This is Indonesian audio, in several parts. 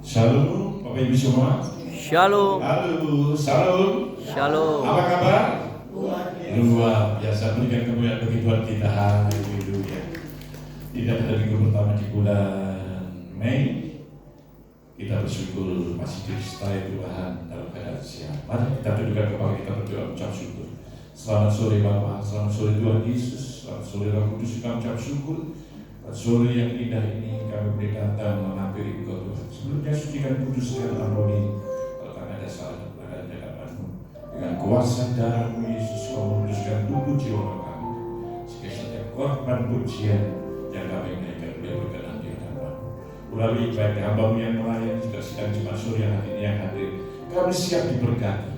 Shalom, Bapak Ibu semua. Shalom. Halo, shalom. Shalom. Apa kabar? Luar biasa, berikan kemuliaan bagi Tuhan kita. Haleluya. Tidak pada minggu pertama di bulan Mei, kita bersyukur masih disertai Tuhan dalam keadaan sehat. Mari kita tundukkan kepala kita berdoa ucap syukur. Selamat sore Bapak, selamat sore Tuhan Yesus, selamat sore Roh Kudus, kita ucap syukur. Sore yang indah ini kami boleh datang menghampiri Engkau Tuhan. Sebelumnya sucikan kuduskan ampuni kalau kami ada salah pada hadapan-Mu. Dengan kuasa darah-Mu Yesus Kau kuduskan tubuh jiwa kami. Sehingga setiap korban pujian yang kami naikkan boleh berkenan di hadapan-Mu. Melalui baik hamba-Mu yang melayani juga sedang jemaat sore yang hari ini yang hadir, kami siap diberkati.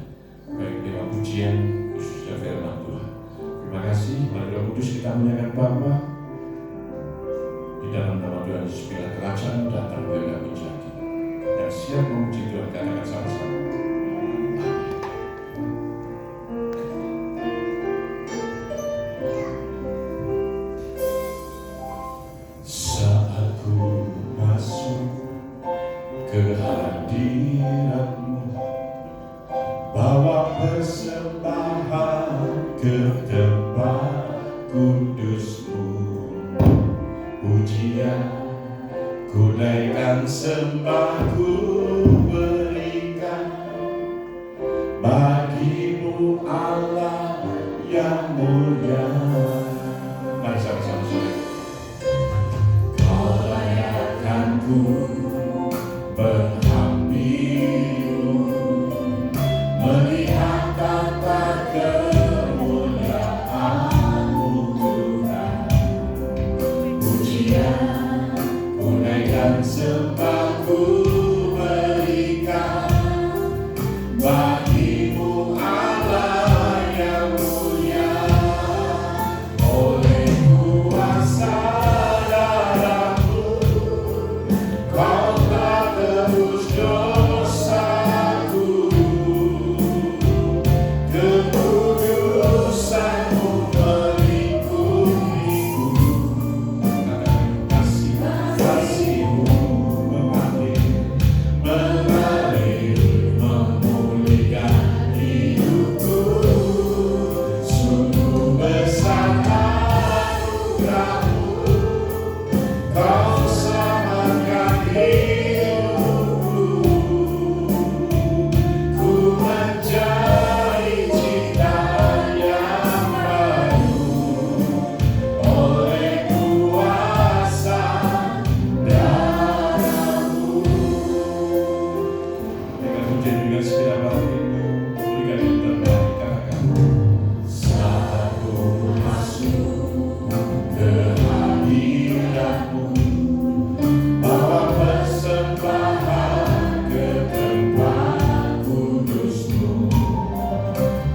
Baik lewat pujian khususnya firman Tuhan. Terima kasih. Mari Roh Kudus kita muliakan Bapa. Di dalam nama Tuhan Yesus, bila kerajaan datang boleh kami jadi. Dan siap memuji Tuhan, katakan sama-sama. Saat ku masuk ke hadirat-Mu, bawa persembahan ke tempat kudus-Mu. Pujian ku naikkan, sembah ku berikan bagi-Mu Allah yang mulia. Mari sama-sama sore. Kau layakkan ku menghampiri-Mu, melihat tata kemuliaan-Mu Tuhan. Pujian ku naikkan, sembah ku berikan bagi-Mu Allah yang mulia. Oleh kuasa darah-Mu Kau telah tebus dosaku. Kekudusan-Mu melingkupiku. Kasih-Mu mengalir, memulihkan hidupku. Sungguh besar anugerah-Mu, Kau selamatkan hidupku. Ku menjadi ciptaan yang baru oleh kuasa darah-Mu. Dengan hujan dengan segala batin-Mu, berikan yang terbaik, katakan. Saat ku masuk ke hadirat-Mu, bawa persembahan ke tempat kudus-Mu.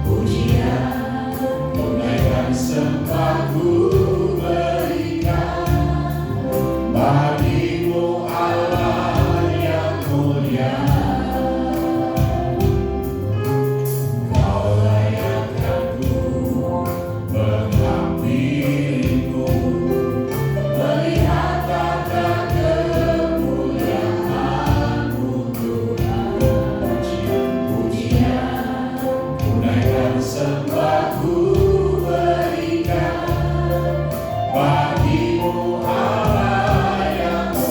Pujian ku naikkan, sembah ku berikan bagi-Mu Allah yang mulia. Kau layakkan ku menghampiri-Mu, melihat tata kemuliaan-Mu Tuhan. Pujian ku naikkan, sembah ku berikan bagi-Mu Allah yang mulia.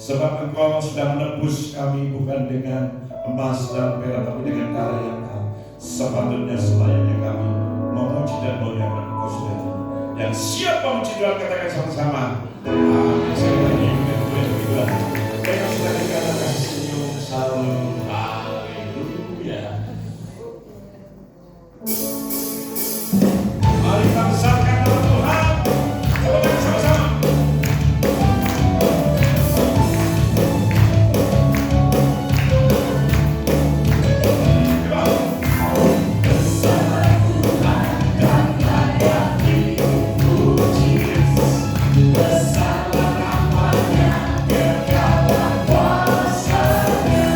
Sebab Engkau sudah menebus kami bukan dengan emas dan perak, tapi dengan darah yang Kau. Sepatutnya selayaknya kami memuji dan memuliakan Engkau sendiri. Yang siap memuji Tuhan katakan sama-sama. Amin. Sekali lagi dengan Tuhan kita. Kita sudah dikatakan senyum selalu. Haleluya. Mari bangsakan nama Tuhan. Katakan sama-sama. Bersama namanya kekal kuasanya.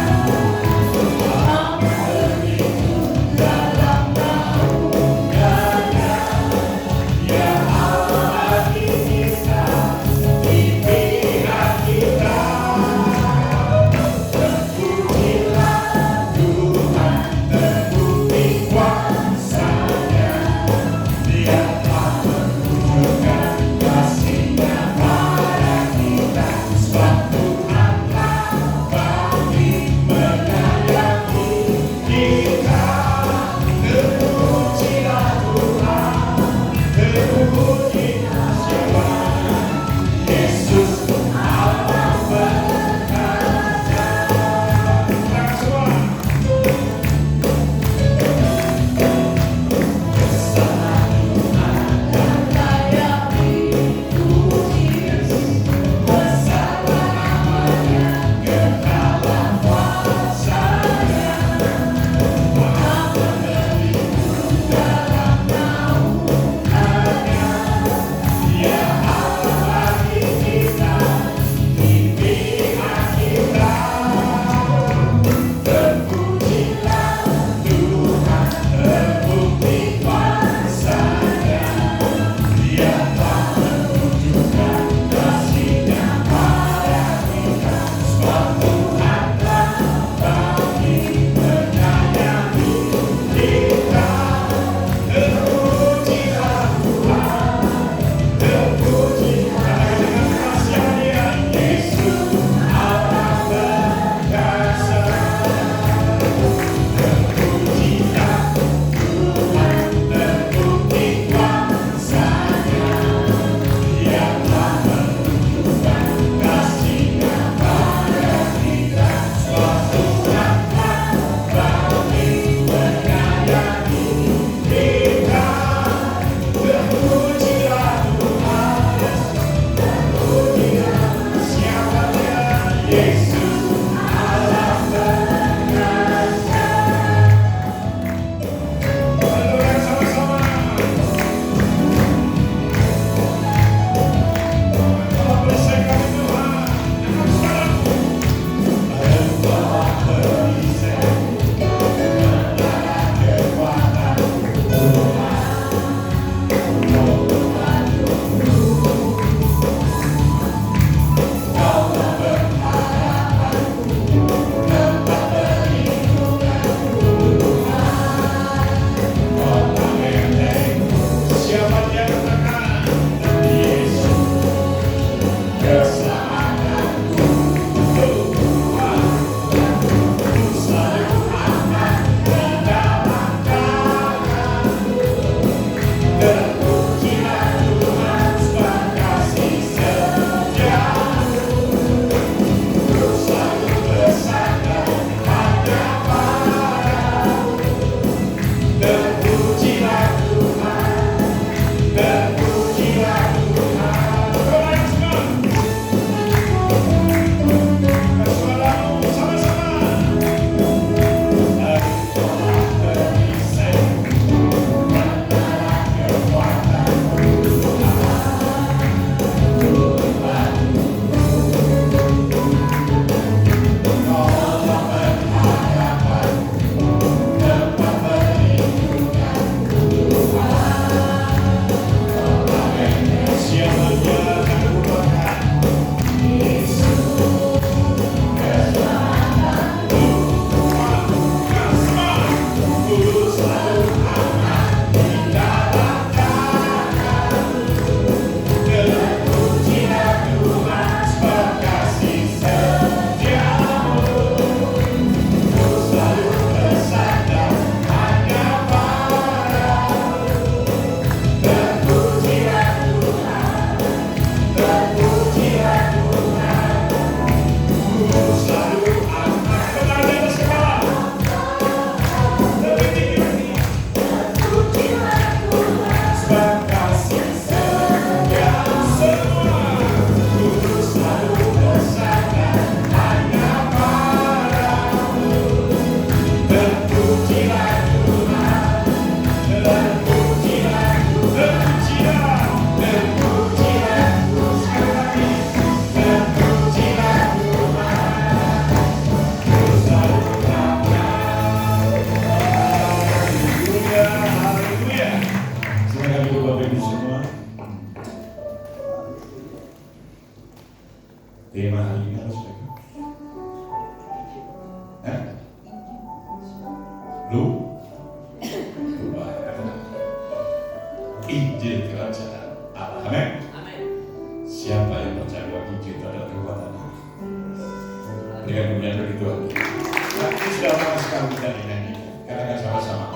sama kita dinyanyi. Katakan sama-sama.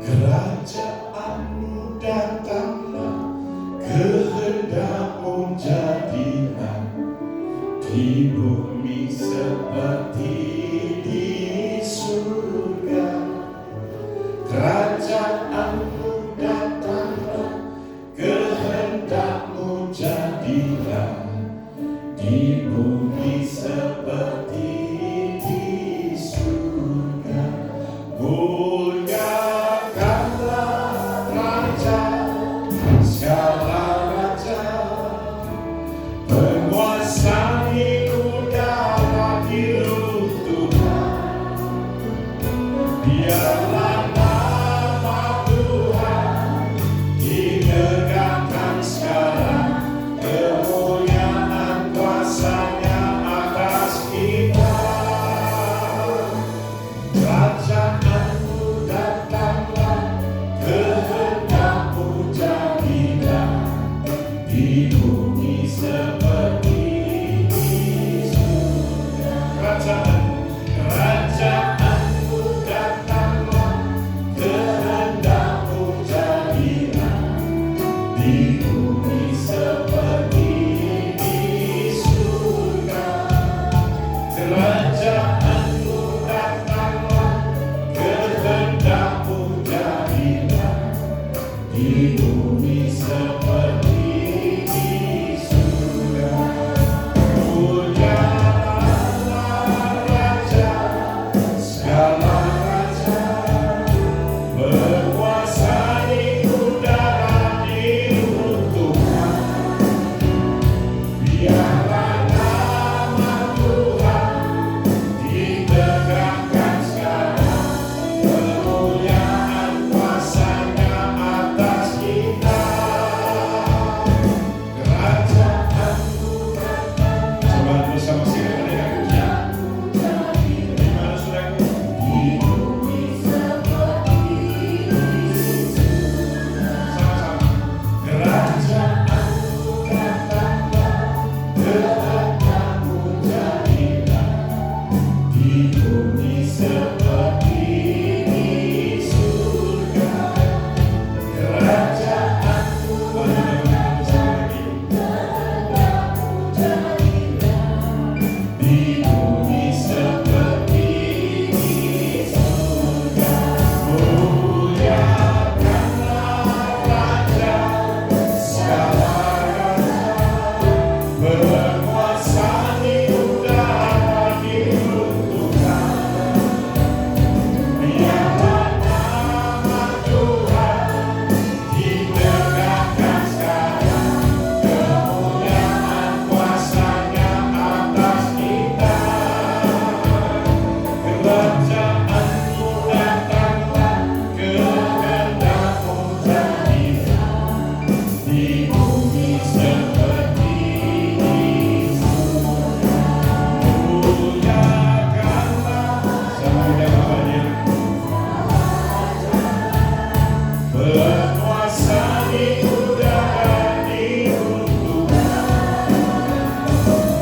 Kerajaanmu datanglah, kehendakmu jadilah di bumi seperti di surga. Kerajaanmu datanglah, kehendakmu jadilah di bumi seperti di surga. Muliakanlah Raja, segala raja, penguasa di udara diruntuhkan. Biarlah nama Tuhan ditegakkan sekarang, kemuliaan kuasa-Nya atas kita. Kerajaanmu datanglah, kehendakmu jadilah di bumi seperti di surga. Kerajaanmu datanglah, kehendakmu jadilah di bumi seperti di surga. Kerajaanmu datanglah, kehendakmu jadilah di bumi seperti di surga. Muliakanlah Raja, segala raja, berkuasa di udara diruntuhkan. Biarlah nama Tuhan ditegakkan sekarang, kemuliaan kuasa-Nya atas kita. Kerajaanmu datang, coba bersama siapa dengan pujian. Di mana saudaraku? Di bumi seperti di surga. Sama-sama. Kerajaanmu datanglah, kehendakmu jadilah di bumi seperti di surga. Kerajaanmu datanglah, kehendakmu jadilah di bumi seperti di surga. Muliakanlah Raja, segala raja, berkuasa di udara diruntuhkan. Biarlah nama Tuhan ditegakkan sekarang, kemuliaan kuasa-Nya atas kita. Kerajaanmu datanglah, kehendakmu jadilah di bumi seperti di surga. Muliakanlah sama Bapaknya, berkuasa di udara diruntuhkan.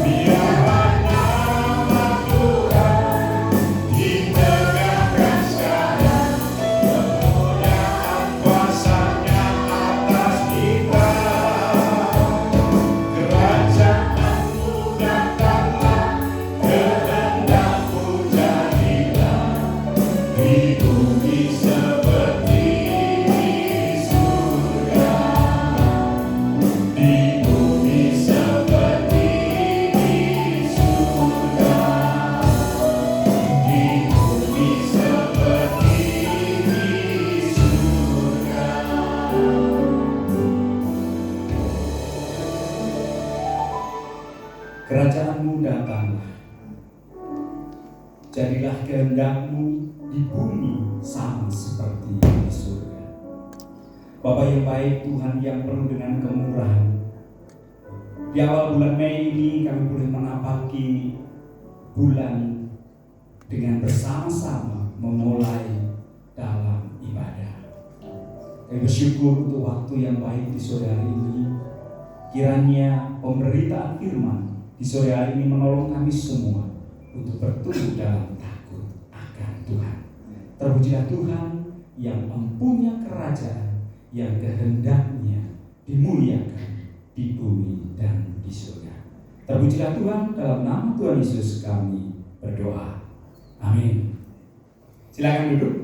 Biarlah nama Tuhan ditegakkan sekarang, kemuliaan kuasa-Nya atas kita. Kerajaanmu datanglah, kehendakmu jadilah di bumi seperti di surga. Di bumi seperti di surga. Di bumi seperti di surga. Kerajaanmu datanglah, jadilah kehendakmu di bumi sama seperti di surga. Bapa yang baik, Tuhan yang penuh dengan kemurahan, di awal bulan Mei ini kami boleh menapaki bulan dengan bersama-sama memulai dalam ibadah. Kami bersyukur untuk waktu yang baik di sore hari ini. Kiranya pemberitaan firman di sore hari ini menolong kami semua untuk bertumbuh dalam takut akan Tuhan. Terpujilah Tuhan yang mempunyai kerajaan, yang kehendaknya dimuliakan di bumi dan di surga. Terpujilah Tuhan, dalam nama Tuhan Yesus kami berdoa. Amin. Silakan duduk.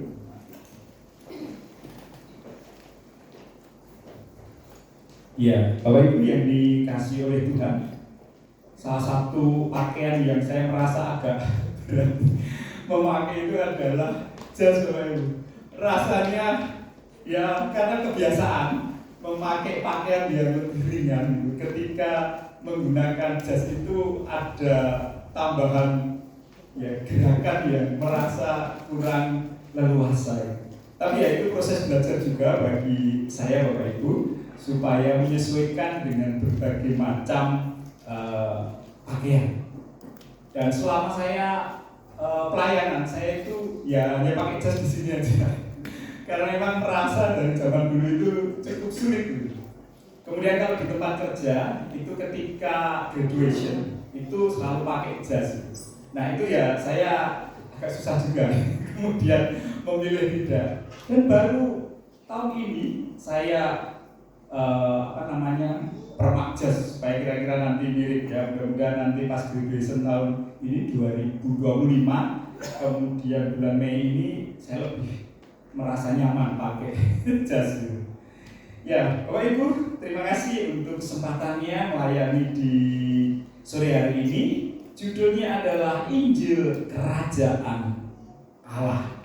Ya, Bapak Ibu yang dikasih oleh Tuhan, salah satu pakaian yang saya merasa agak berat memakai itu adalah jas, Bapak Ibu. Rasanya ya karena kebiasaan memakai pakaian yang lebih ringan. Ketika menggunakan jas itu ada tambahan ya gerakan yang merasa kurang leluasa. Tapi ya itu proses belajar juga bagi saya, Bapak Ibu, supaya menyesuaikan dengan berbagai macam pakaian. Dan selama saya pelayanan, saya itu ya hanya pakai jas di sini aja. Karena memang merasa dari zaman dulu itu cukup sulit gitu. Kemudian kalau di tempat kerja itu ketika graduation itu selalu pakai jas. Nah itu ya saya agak susah juga kemudian memilih tidak. Dan baru tahun ini saya permak jas supaya kira-kira nanti mirip ya. Mudah-mudahan nanti pas graduation tahun ini 2025 kemudian bulan Mei ini saya lebih merasa nyaman pakai jas itu. Ya, Bapak Ibu, terima kasih untuk kesempatannya melayani di sore hari ini. Judulnya adalah Injil Kerajaan Allah.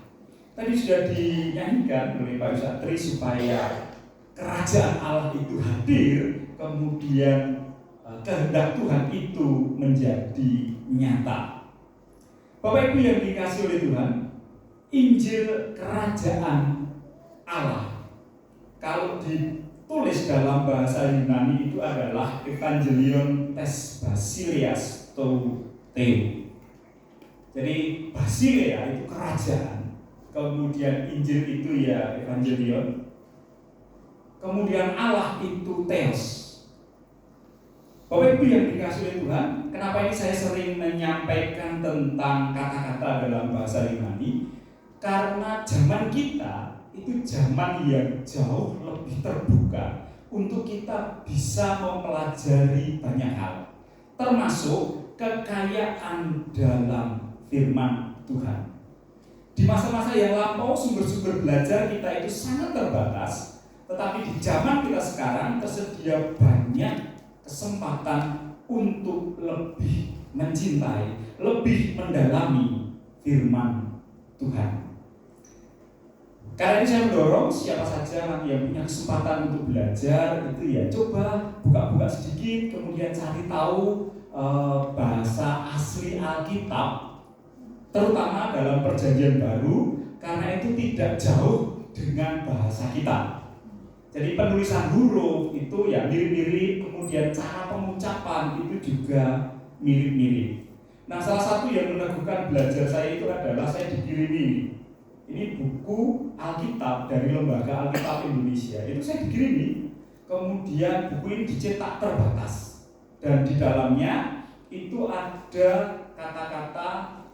Tadi sudah dinyanyikan oleh Pak Yusatri supaya kerajaan Allah itu hadir, kemudian kehendak Tuhan itu menjadi nyata. Bapak Ibu yang dikasih oleh Tuhan, Injil Kerajaan Allah, kalau ditulis dalam bahasa Yunani itu adalah Evangelion tes Basilias to Theo. Jadi Basileia itu kerajaan, kemudian Injil itu ya Evangelion, kemudian Allah itu Theos. Bapak Ibu yang dikasih oleh Tuhan, kenapa ini saya sering menyampaikan tentang kata-kata dalam bahasa Yunani? Karena zaman kita itu zaman yang jauh lebih terbuka untuk kita bisa mempelajari banyak hal, termasuk kekayaan dalam firman Tuhan. Di masa-masa yang lampau sumber-sumber belajar kita itu sangat terbatas, tetapi di zaman kita sekarang tersedia banyak kesempatan untuk lebih mencintai, lebih mendalami firman Tuhan. Karena ini saya mendorong siapa saja yang punya kesempatan untuk belajar itu ya coba buka-buka sedikit, kemudian cari tahu bahasa asli Alkitab, terutama dalam Perjanjian Baru, karena itu tidak jauh dengan bahasa kita. Jadi penulisan huruf itu ya mirip-mirip, kemudian cara pengucapan itu juga mirip-mirip. Nah, salah satu yang meneguhkan belajar saya itu adalah saya dikirimi ini buku Alkitab dari Lembaga Alkitab Indonesia. Itu saya dikirimi, kemudian buku ini dicetak terbatas dan di dalamnya itu ada kata-kata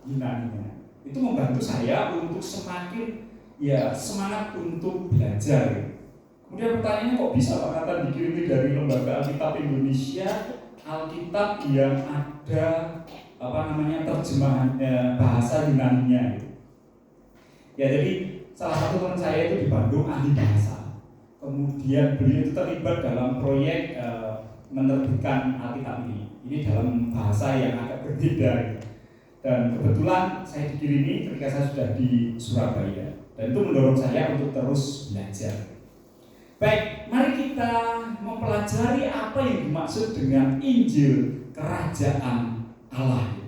Yunani-nya. Itu membantu saya untuk semakin ya semangat untuk belajar. Kemudian pertanyaannya kok bisa Pak Nathan dikirimi dari Lembaga Alkitab Indonesia Alkitab yang ada terjemahan bahasa Yunani-nya. Ya jadi salah satu teman saya itu di Bandung ahli bahasa. Kemudian beliau itu terlibat dalam proyek menerbitkan Alkitab ini. Ini dalam bahasa yang agak berbeda. Dan kebetulan saya dikirimi ketika saya sudah di Surabaya. Dan itu mendorong saya untuk terus belajar. Baik, mari kita mempelajari apa yang dimaksud dengan Injil Kerajaan Allah.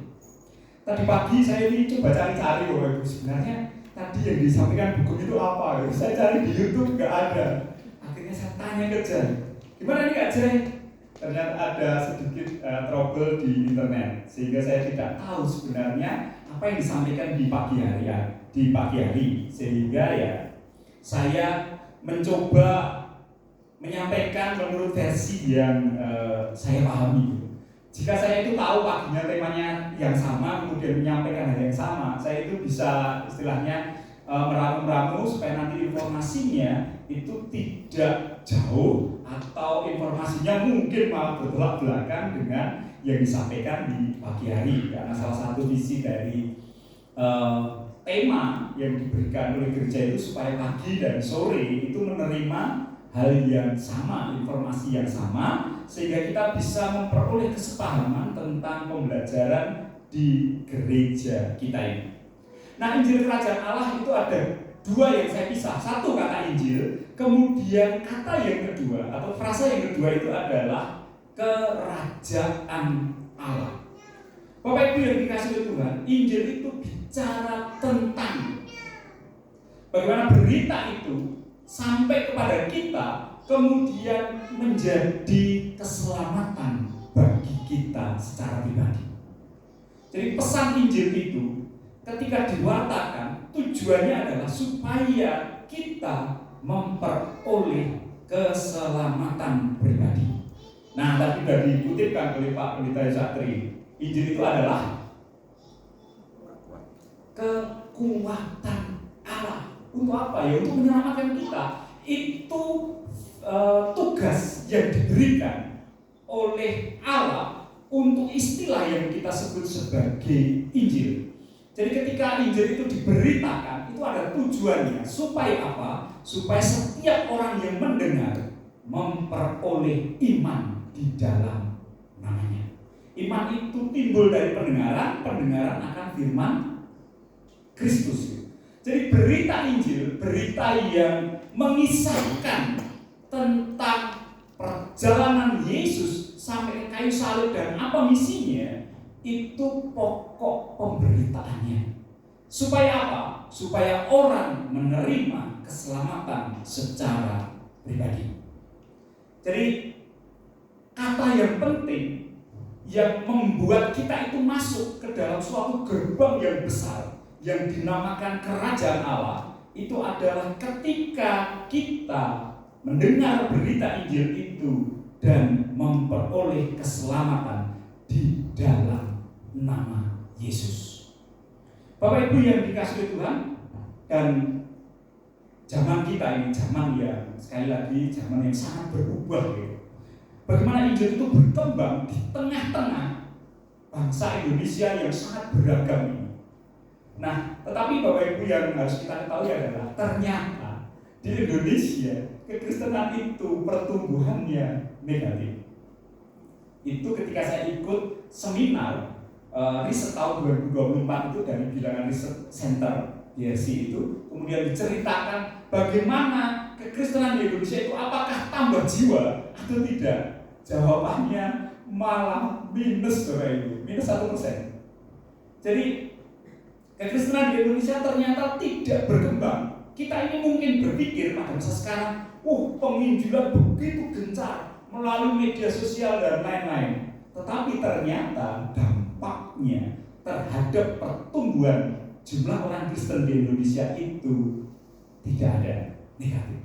Tadi pagi saya ini coba cari-cari Bapak Ibu, sebenarnya tadi yang disampaikan buku itu apa? Saya cari di YouTube nggak ada. Akhirnya saya tanya ke Jai, gimana nih Kak Jai? Ternyata ada sedikit trouble di internet, sehingga saya tidak tahu sebenarnya apa yang disampaikan di pagi hari. Sehingga ya saya mencoba menyampaikan menurut versi yang saya pahami. Jika saya itu tahu paginya temanya yang sama, kemudian menyampaikan hal yang sama, saya itu bisa istilahnya meramu-ramu supaya nanti informasinya itu tidak jauh atau informasinya mungkin malah bertolak belakang dengan yang disampaikan di pagi hari. Karena salah satu visi dari tema yang diberikan oleh gereja itu supaya pagi dan sore itu menerima hal yang sama, informasi yang sama, sehingga kita bisa memperoleh kesepahaman tentang pembelajaran di gereja kita ini. Nah, Injil Kerajaan Allah itu ada dua yang saya pisah. Satu kata Injil, kemudian kata yang kedua atau frasa yang kedua itu adalah Kerajaan Allah. Bapak Ibu yang dikasih oleh Tuhan, Injil itu bicara tentang bagaimana berita itu sampai kepada kita, kemudian menjadi keselamatan bagi kita secara pribadi. Jadi pesan Injil itu ketika diwartakan, tujuannya adalah supaya kita memperoleh keselamatan pribadi. Nah, tadi sudah dikutipkan oleh Pak Pendeta Satri, Injil itu adalah kekuatan Allah. Untuk apa ya? Untuk menyelamatkan kita. Itu tugas yang diberikan oleh Allah untuk istilah yang kita sebut sebagai Injil. Jadi ketika Injil itu diberitakan, itu ada tujuannya supaya apa? Supaya setiap orang yang mendengar memperoleh iman di dalam namanya. Iman itu timbul dari pendengaran, pendengaran akan firman Kristus. Jadi berita Injil, berita yang mengisahkan tentang perjalanan Yesus sampai ke kayu salib dan apa misinya, itu pokok pemberitaannya. Supaya apa? Supaya orang menerima keselamatan secara pribadi. Jadi kata yang penting yang membuat kita itu masuk ke dalam suatu gerbang yang besar yang dinamakan Kerajaan Allah itu adalah ketika kita mendengar berita Injil itu dan memperoleh keselamatan di dalam nama Yesus. Bapak Ibu yang dikasihi Tuhan, dan zaman kita ini zaman yang sekali lagi zaman yang sangat berubah gitu. Bagaimana Injil itu berkembang di tengah-tengah bangsa Indonesia yang sangat beragam ini. Nah, tetapi Bapak Ibu yang harus kita ketahui adalah ternyata di Indonesia kekristenan itu pertumbuhannya negatif. Itu ketika saya ikut seminar riset tahun 2024 itu dari bilangan riset center DRC itu, kemudian diceritakan bagaimana kekristenan di Indonesia itu apakah tambah jiwa atau tidak. Jawabannya malah minus, Bapak Ibu, minus 1%. Jadi kekristenan di Indonesia ternyata tidak berkembang. Kita ini mungkin berpikir pada masa sekarang, penginjilan begitu gencar melalui media sosial dan lain-lain. Tetapi ternyata dampaknya terhadap pertumbuhan jumlah orang Kristen di Indonesia itu tidak ada negatif.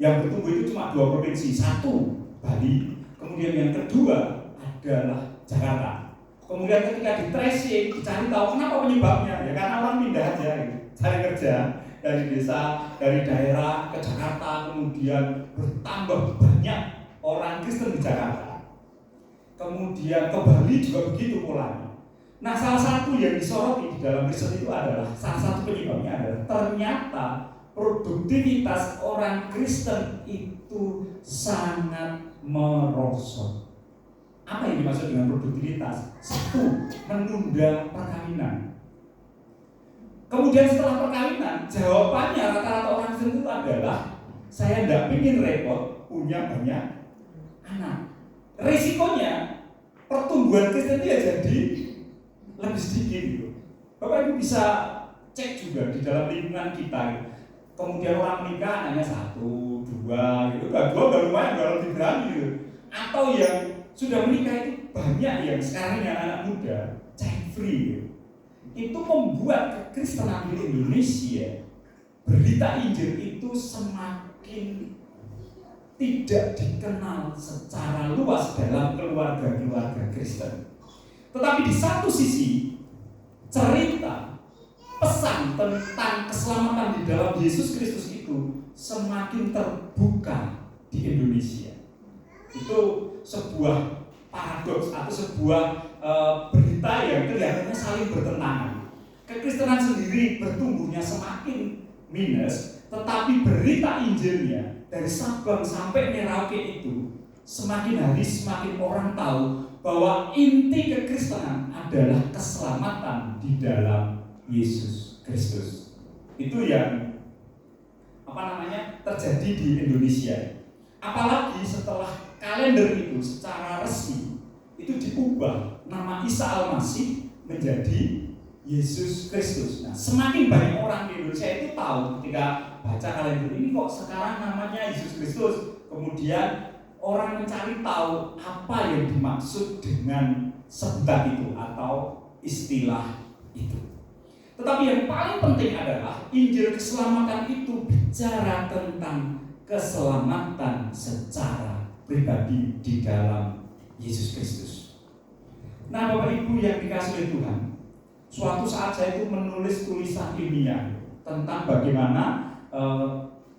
Yang bertumbuh itu cuma 2 provinsi, satu Bali, kemudian yang kedua adalah Jakarta. Kemudian ketika di tracing, dicari tahu kenapa penyebabnya, ya karena orang pindah aja, cari kerja dari desa, dari daerah ke Jakarta, kemudian bertambah banyak orang Kristen di Jakarta. Kemudian ke Bali juga begitu polanya. Nah, salah satu yang disoroti di dalam riset itu adalah, salah satu penyebabnya adalah ternyata produktivitas orang Kristen itu sangat merosot. Apa yang dimaksud dengan produktivitas? Satu, menunda perkawinan. Kemudian setelah perkawinan, jawabannya rata-rata orang Kristen itu adalah, saya tidak ingin repot punya banyak anak. Risikonya pertumbuhan Kristen itu ya jadi lebih sedikit gitu. Bapak Ibu bisa cek juga di dalam lingkungan kita. Kemudian orang menikah anaknya 1, 2 gitu. Udah 2 udah lumayan, udah lebih berani gitu. Atau yang sudah menikah itu banyak yang sekarang yang anak muda child free gitu. Itu membuat kekristenan di Indonesia, berita Injil itu semakin tidak dikenal secara luas dalam keluarga-keluarga Kristen. Tetapi di satu sisi, cerita, pesan tentang keselamatan di dalam Yesus Kristus itu semakin terbuka di Indonesia. Itu sebuah paradoks atau sebuah berita yang kelihatannya saling bertentangan. Kekristenan sendiri bertumbuhnya semakin minus, tetapi berita Injilnya dari Sabang sampai Merauke itu semakin hari semakin orang tahu bahwa inti kekristenan adalah keselamatan di dalam Yesus Kristus. Itu yang terjadi di Indonesia. Apalagi setelah kalender itu secara resmi itu diubah nama Isa Al-Masih menjadi Yesus Kristus. Nah, semakin banyak orang di Indonesia itu tahu ketika baca kalender ini kok sekarang namanya Yesus Kristus. Kemudian orang mencari tahu apa yang dimaksud dengan sebutan itu atau istilah itu. Tetapi yang paling penting adalah Injil keselamatan itu bicara tentang keselamatan secara pribadi di dalam Yesus Kristus. Nah, Bapak Ibu yang dikasihi oleh Tuhan, suatu saat saya itu menulis tulisan ilmiah tentang bagaimana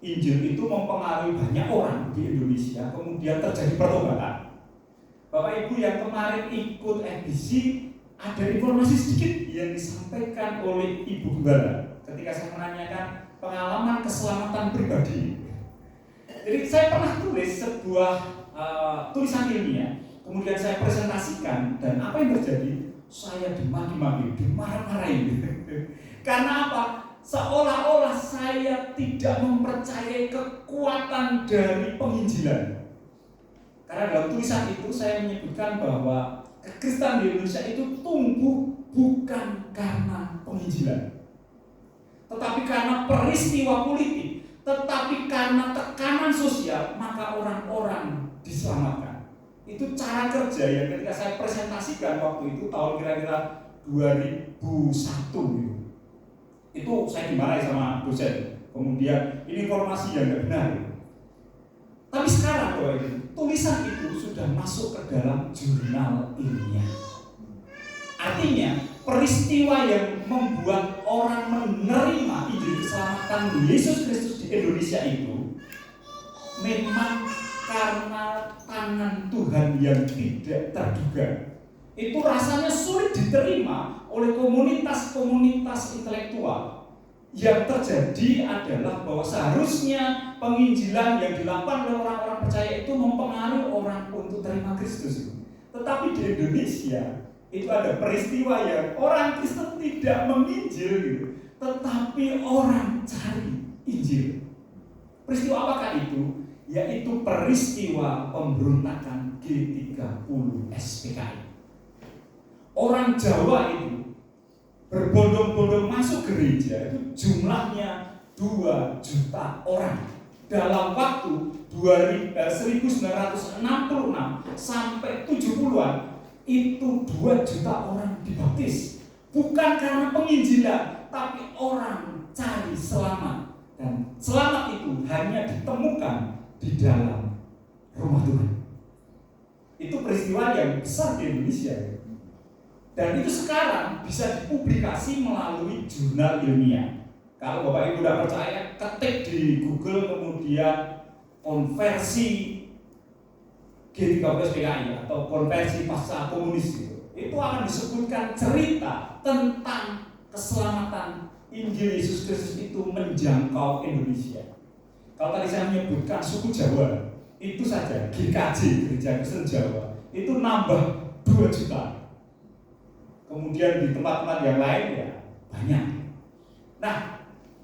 Injil itu mempengaruhi banyak orang di Indonesia, kemudian terjadi pertobatan. Bapak Ibu yang kemarin ikut FBC, ada informasi sedikit yang disampaikan oleh Ibu Gembala ketika saya menanyakan pengalaman keselamatan pribadi. Jadi saya pernah tulis sebuah tulisan ilmiah, kemudian saya presentasikan, dan apa yang terjadi? Saya dimaki-maki, dimarah-marahin. Karena apa? Seolah-olah saya tidak mempercayai kekuatan dari penginjilan. Karena dalam tulisan itu saya menyebutkan bahwa kekristenan di Indonesia itu tumbuh bukan karena penginjilan, tetapi karena peristiwa politik, tetapi karena tekanan sosial, maka orang-orang diselamatkan. Itu cara kerja yang ketika saya presentasikan waktu itu tahun kira-kira 2001 gitu. Itu saya dimarahi sama dosen. Kemudian ini informasi yang tidak benar. Tapi sekarang tulisan itu sudah masuk ke dalam jurnal ilmiah. Artinya peristiwa yang membuat orang menerima Injil keselamatan Yesus Kristus di Indonesia itu memang karena tangan Tuhan yang tidak terduga. Itu rasanya sulit diterima oleh komunitas-komunitas intelektual. Yang terjadi adalah bahwa seharusnya penginjilan yang dilakukan oleh orang-orang percaya itu mempengaruhi orang untuk terima Kristus. Tetapi di Indonesia itu ada peristiwa yang orang Kristen tidak menginjil gitu, tetapi orang cari Injil. Peristiwa apakah itu? Yaitu peristiwa pemberontakan G30 SPKI. Orang Jawa itu berbondong-bondong masuk gereja, itu jumlahnya 2 juta orang. Dalam waktu 1966 sampai 70-an, itu 2 juta orang dibaptis. Bukan karena penginjilan, tapi orang cari selamat. Dan selamat itu hanya ditemukan di dalam rumah Tuhan. Itu peristiwa yang besar di Indonesia. Dan itu sekarang bisa dipublikasi melalui jurnal ilmiah. Kalau Bapak Ibu tidak percaya, ketik di Google kemudian konversi G30 SPKI atau konversi pasca komunis itu akan disebutkan cerita tentang keselamatan Injil Yesus Kristus itu menjangkau Indonesia. Kalau tadi saya menyebutkan suku Jawa, itu saja GKJ, Gereja Kristen Jawa, itu nambah 2 juta. Kemudian di tempat-tempat yang lain ya banyak. Nah,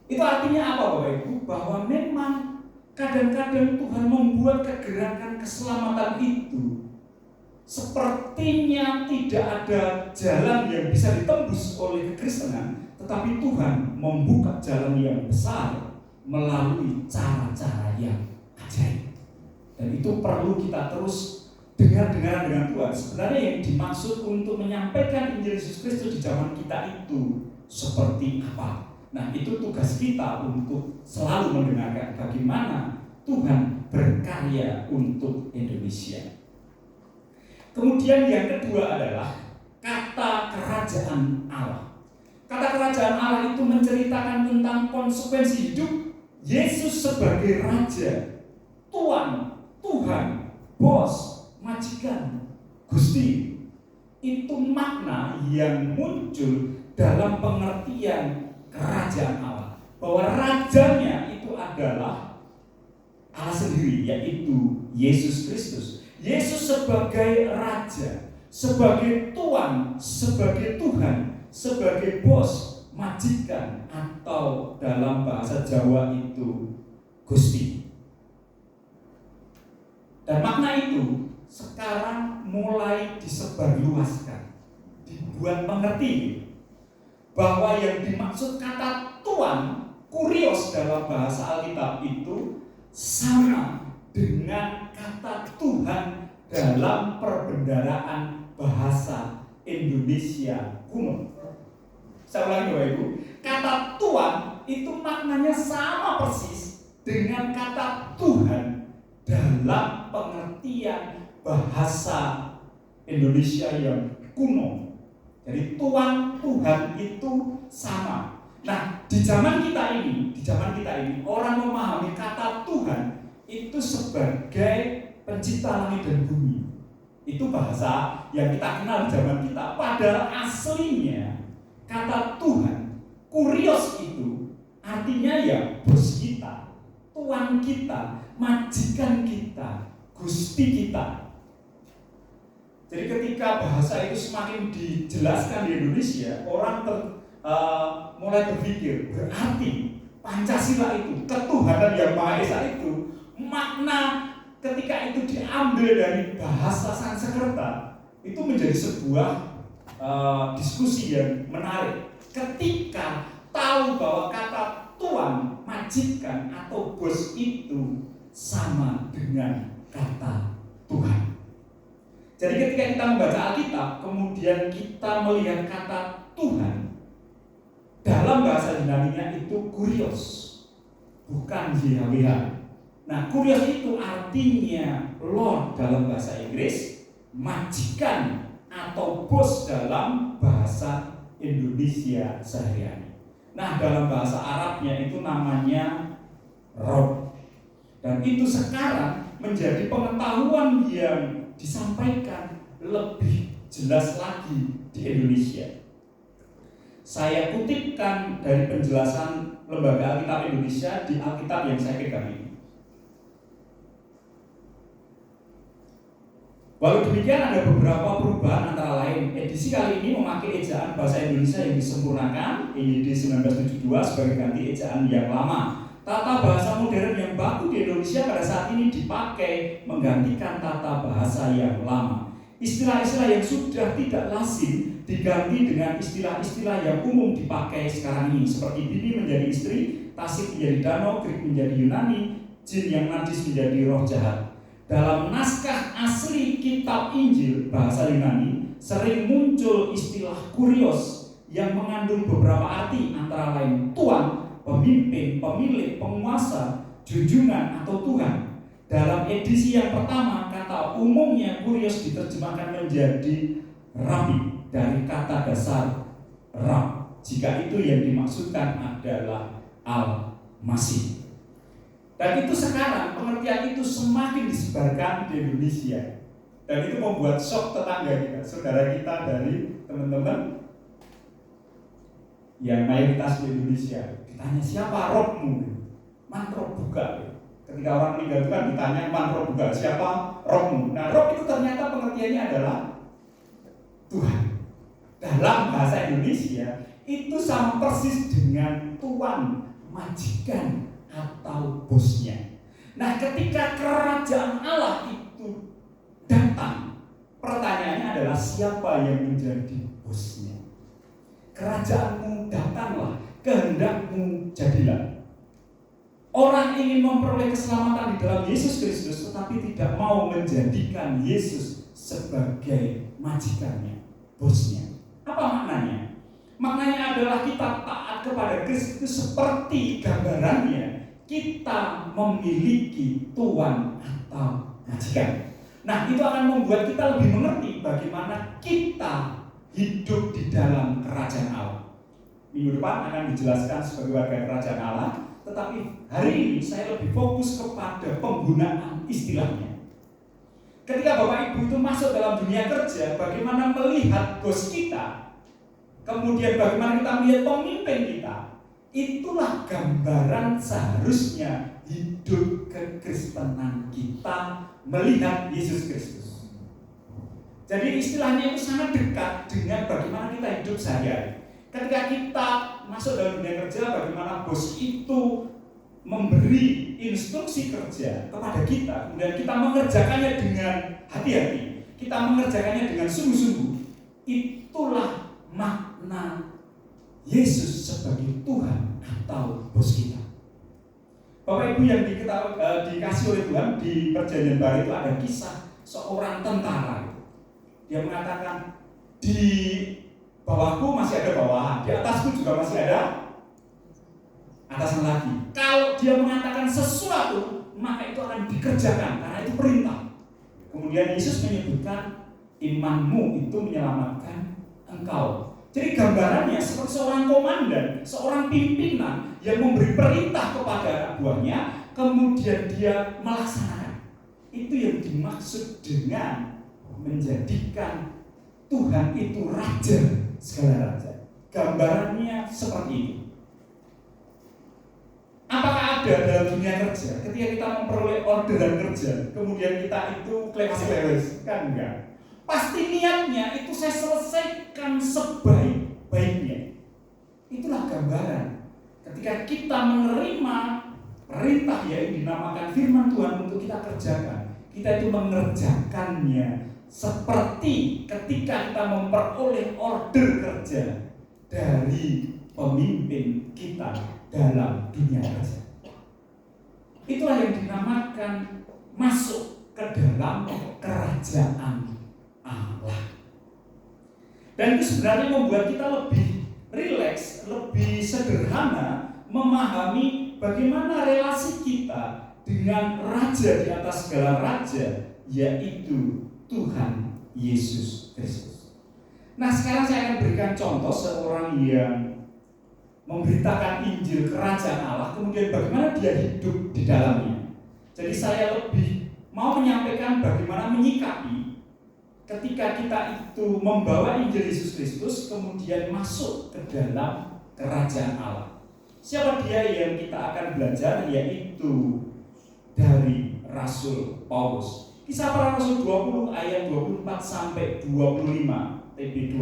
itu artinya apa Bapak Ibu? Bahwa memang kadang-kadang Tuhan membuat kegerakan keselamatan itu sepertinya tidak ada jalan yang bisa ditembus oleh kekristenan, tetapi Tuhan membuka jalan yang besar melalui cara-cara yang ajaib. Dan itu perlu kita terus dengar-dengar dengan Tuhan. Sebenarnya yang dimaksud untuk menyampaikan Injil Yesus Kristus di zaman kita itu seperti apa? Nah, itu tugas kita untuk selalu mendengarkan bagaimana Tuhan berkarya untuk Indonesia. Kemudian yang kedua adalah kata kerajaan Allah. Kata kerajaan Allah itu menceritakan tentang konsekuensi hidup Yesus sebagai Raja, Tuan, Tuhan, Bos, Majikan, Gusti. Itu makna yang muncul dalam pengertian kerajaan Allah, bahwa rajanya itu adalah Allah sendiri, yaitu Yesus Kristus. Yesus sebagai Raja, sebagai Tuan, sebagai Tuhan, sebagai Bos, Majikan, atau dalam bahasa Jawa itu Gusti. Dan makna itu sekarang mulai disebarluaskan, dibuat mengerti bahwa yang dimaksud kata Tuan, kurios dalam bahasa Alkitab itu sama dengan kata Tuhan dalam perbendaharaan bahasa Indonesia kuno. Saya ulangi Bapak Ibu, kata Tuan itu maknanya sama persis dengan kata Tuhan dalam pengertian bahasa Indonesia yang kuno. Jadi Tuan, Tuhan itu sama. Nah, di zaman kita ini orang memahami kata Tuhan itu sebagai pencipta langit dan bumi. Itu bahasa yang kita kenal di zaman kita. Padahal aslinya kata Tuhan, kurios itu artinya ya bos kita, tuan kita, majikan kita, Gusti kita. Jadi ketika bahasa itu semakin dijelaskan di Indonesia, orang mulai berpikir, berarti Pancasila itu, ketuhanan yang Maha Esa itu, makna ketika itu diambil dari bahasa Sanskerta, itu menjadi sebuah diskusi yang menarik. Ketika tahu bahwa kata tuan, majikan, atau bos itu sama dengan kata Tuhan. Jadi ketika kita membaca Alkitab, kemudian kita melihat kata Tuhan, dalam bahasa Yunani-nya itu kurios, bukan YHWH. Nah, kurios itu artinya Lord dalam bahasa Inggris, majikan atau bos dalam bahasa Indonesia sehari-hari. Nah, dalam bahasa Arabnya itu namanya Rob. Dan itu sekarang menjadi pengetahuan yang disampaikan lebih jelas lagi di Indonesia. Saya kutipkan dari penjelasan Lembaga Alkitab Indonesia di Alkitab yang saya pegang ini. Walau demikian, ada beberapa perubahan, antara lain edisi kali ini memakai ejaan bahasa Indonesia yang disempurnakan EYD 1972 sebagai ganti ejaan yang lama. Tata bahasa modern yang baku di Indonesia pada saat ini dipakai menggantikan tata bahasa yang lama. Istilah-istilah yang sudah tidak lazim diganti dengan istilah-istilah yang umum dipakai sekarang ini, seperti bini menjadi istri, tasik menjadi danau, Greek menjadi Yunani, jin yang najis menjadi roh jahat. Dalam naskah asli kitab Injil bahasa Yunani sering muncul istilah kurios yang mengandung beberapa arti, antara lain tuan, pemimpin, pemilik, penguasa, junjungan, atau Tuhan. Dalam edisi yang pertama, kata umumnya kurios diterjemahkan menjadi rabi dari kata dasar rab, jika itu yang dimaksudkan adalah Al-Masih. Dan itu sekarang pengertian itu semakin disebarkan di Indonesia. Dan itu membuat shock tetangga kita, saudara kita dari teman-teman yang mayoritas di Indonesia. Ditanya, siapa Robmu? Man Rob buka. Ketika orang meninggal itu kan ditanya, man Rob buka, siapa Robmu? Nah, Rob itu ternyata pengertiannya adalah Tuhan. Dalam bahasa Indonesia itu sama persis dengan tuan, majikan, atau bosnya. Nah, ketika kerajaan Allah itu datang, pertanyaannya adalah siapa yang menjadi bosnya? Kerajaanmu datanglah, kehendakmu jadilah. Orang ingin memperoleh keselamatan di dalam Yesus Kristus, tetapi tidak mau menjadikan Yesus sebagai majikannya, bosnya. Apa maknanya? Maknanya adalah kita taat kepada Kristus seperti gambarannya kita memiliki tuan atau majikan. Nah, itu akan membuat kita lebih mengerti bagaimana kita hidup di dalam kerajaan Allah. Minggu depan akan dijelaskan sebagai warga kerajaan Allah, tetapi hari ini saya lebih fokus kepada penggunaan istilahnya. Ketika Bapak Ibu itu masuk dalam dunia kerja, bagaimana melihat bos kita, kemudian bagaimana kita melihat pemimpin kita, itulah gambaran seharusnya hidup kekristenan kita melihat Yesus Kristus. Jadi istilahnya itu sangat dekat dengan bagaimana kita hidup sehari-hari. Ketika kita masuk dalam dunia kerja, bagaimana bos itu memberi instruksi kerja kepada kita, kemudian kita mengerjakannya dengan hati-hati, kita mengerjakannya dengan sungguh-sungguh. Itulah makna Yesus sebagai Tuhan atau bos kita. Bapak Ibu yang dikasih oleh Tuhan, di Perjanjian Baru itu ada kisah seorang tentara. Dia mengatakan, di bawahku masih ada bawahan, di atasku juga masih ada atasan lagi. Kalau dia mengatakan sesuatu, maka itu akan dikerjakan karena itu perintah. Kemudian Yesus menyebutkan, imanmu itu menyelamatkan engkau. Jadi gambarannya seperti seorang komandan, seorang pimpinan yang memberi perintah kepada anak buahnya, kemudian dia melaksanakan. Itu yang dimaksud dengan menjadikan Tuhan itu raja segala raja. Gambarannya seperti itu. Apakah ada dalam dunia kerja ketika kita memperoleh orderan kerja, kemudian kita itu klewes-klewes? Kan enggak. Pasti niatnya itu saya selesaikan sebaik-baiknya. Itulah gambaran. Ketika kita menerima perintah yang dinamakan firman Tuhan untuk kita kerjakan, kita itu mengerjakannya seperti ketika kita memperoleh order kerja dari pemimpin kita dalam dunia kerja. Itulah yang dinamakan masuk ke dalam kerajaan Allah. Dan itu sebenarnya membuat kita lebih rileks, lebih sederhana memahami bagaimana relasi kita dengan raja di atas segala raja, yaitu Tuhan Yesus Kristus. Nah, sekarang saya akan berikan contoh seorang yang memberitakan Injil kerajaan Allah, kemudian bagaimana dia hidup di dalamnya. Jadi saya lebih mau menyampaikan bagaimana menyikapi ketika kita itu membawa Injil Yesus Kristus kemudian masuk ke dalam kerajaan Allah. Siapa dia yang kita akan belajar, yaitu dari Rasul Paulus. Kisah Para Rasul 20 ayat 24 sampai 25 TB2.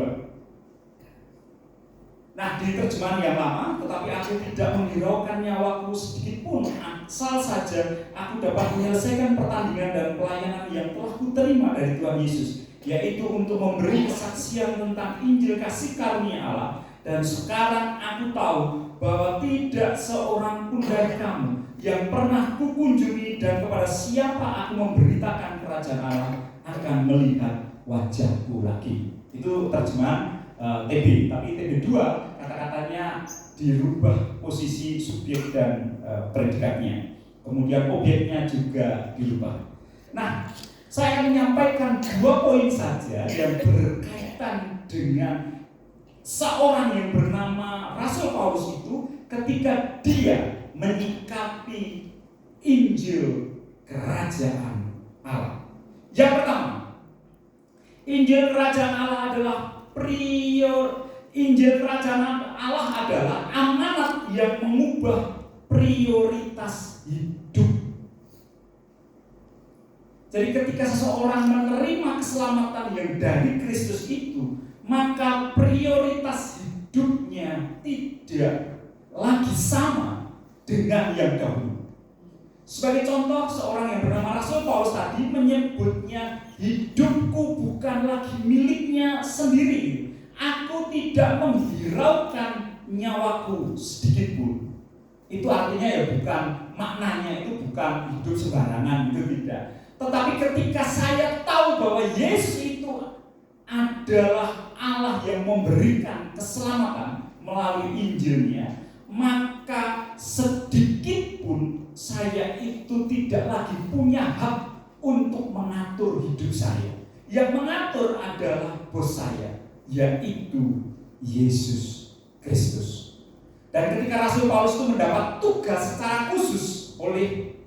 Nah, di terjemahan yang lama, tetapi aku tidak menghiraukan nyawaku sedikit pun, asal saja aku dapat menyelesaikan pertandingan dan pelayanan yang telah kuterima dari Tuhan Yesus, yaitu untuk memberi kesaksian tentang Injil kasih karunia Allah. Dan sekarang aku tahu bahwa tidak seorang pun dari kamu yang pernah kukunjungi dan kepada siapa aku memberitakan kerajaan Allah akan melihat wajahku lagi. Itu terjemahan TB, tapi TB2 kata-katanya dirubah posisi subjek dan predikatnya. Kemudian objeknya juga dirubah. Nah, saya akan menyampaikan 2 poin saja yang berkaitan dengan seorang yang bernama Rasul Paulus itu ketika dia menyikapi Injil kerajaan Allah. Yang pertama, Injil kerajaan Allah adalah Injil kerajaan Allah adalah amanat yang mengubah prioritas hidup. Jadi ketika seseorang menerima keselamatan yang dari Kristus itu, maka prioritas hidupnya tidak lagi sama dengan yang dahulu. Sebagai contoh, seorang yang bernama Rasul Paulus tadi menyebutnya, hidupku bukan lagi miliknya sendiri. Aku tidak menghiraukan nyawaku sedikit pun. Itu artinya ya bukan, maknanya itu bukan hidup sembarangan, itu tidak. Tetapi ketika saya tahu bahwa Yesus itu adalah Allah yang memberikan keselamatan melalui Injilnya, maka sedikit pun saya itu tidak lagi punya hak untuk mengatur hidup saya. Yang mengatur adalah bos saya, yaitu Yesus Kristus. Dan ketika Rasul Paulus itu mendapat tugas secara khusus oleh